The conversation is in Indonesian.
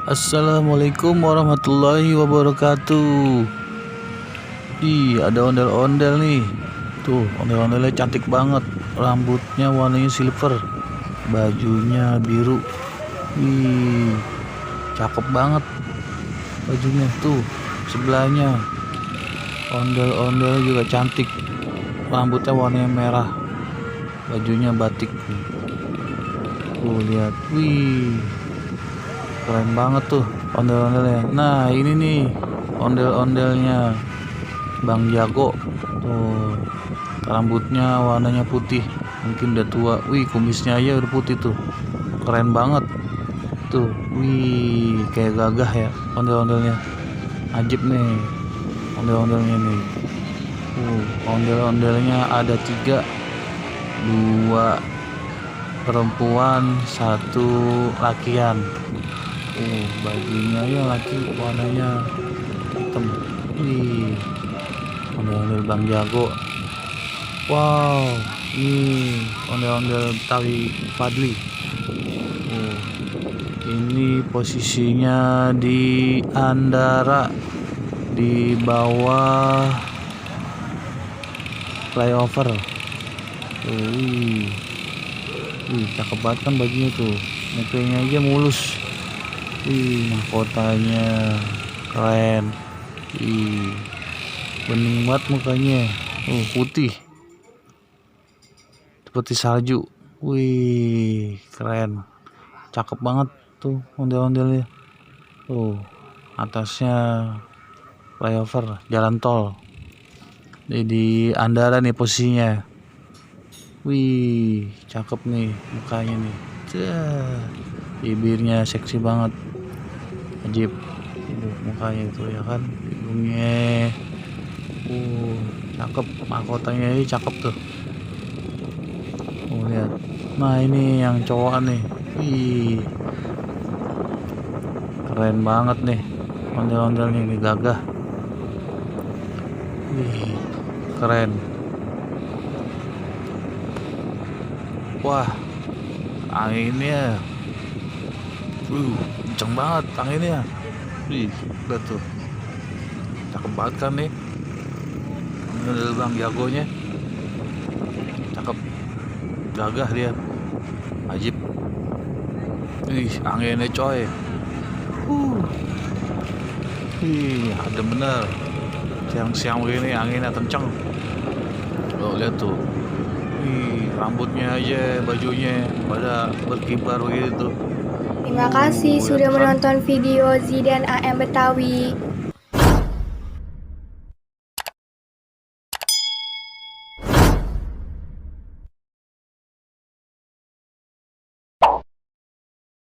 Assalamualaikum warahmatullahi wabarakatuh. Ada ondel-ondel nih. Tuh, ondel-ondelnya cantik banget. Rambutnya warnanya silver, bajunya biru. Cakep banget bajunya. Tuh, sebelahnya ondel-ondel juga cantik. Rambutnya warnanya merah, bajunya batik. Tuh, lihat. Keren banget tuh ondel-ondelnya. Nah, ini nih ondel-ondelnya Bang Jago. Tuh, rambutnya warnanya putih, mungkin udah tua. Kumisnya aja udah putih tuh. Keren banget. Tuh, kayak gagah ya ondel-ondelnya. Ajib nih ondel-ondelnya nih. Ondel-ondelnya ada 3, 2 perempuan, 1 lakian. Bajunya ya laki warnanya hitam. Ondel-ondel Bang Jago. Wow, ondel-ondel Betawi Fadli. Ini posisinya di Andara, di bawah flyover. Cakep banget kan bajunya tuh. Mukanya aja mulus. Mahkotanya keren. Bening banget mukanya. Putih seperti salju. Keren. Cakep banget tuh ondel-ondelnya. Atasnya flyover jalan tol. Di Andara nih posisinya. Cakep nih mukanya nih. Bibirnya seksi banget. Ajib mukanya itu ya kan, hidungnya cakep, mahkotanya ini cakep tuh. Lihat. Nah, ini yang cowok nih. Keren banget nih ondel-ondelnya ini, gagah. Keren. Wah, anginnya kenceng banget anginnya. Lihat tuh, cakep banget kan nih ondel Bang Jagonya. Cakep, gagah dia, ajib. Anginnya coy. Ada bener siang-siang begini anginnya kenceng. Lihat tuh, rambutnya aja, bajunya pada berkibar begitu. Terima kasih sudah menonton video Zidan AM Betawi.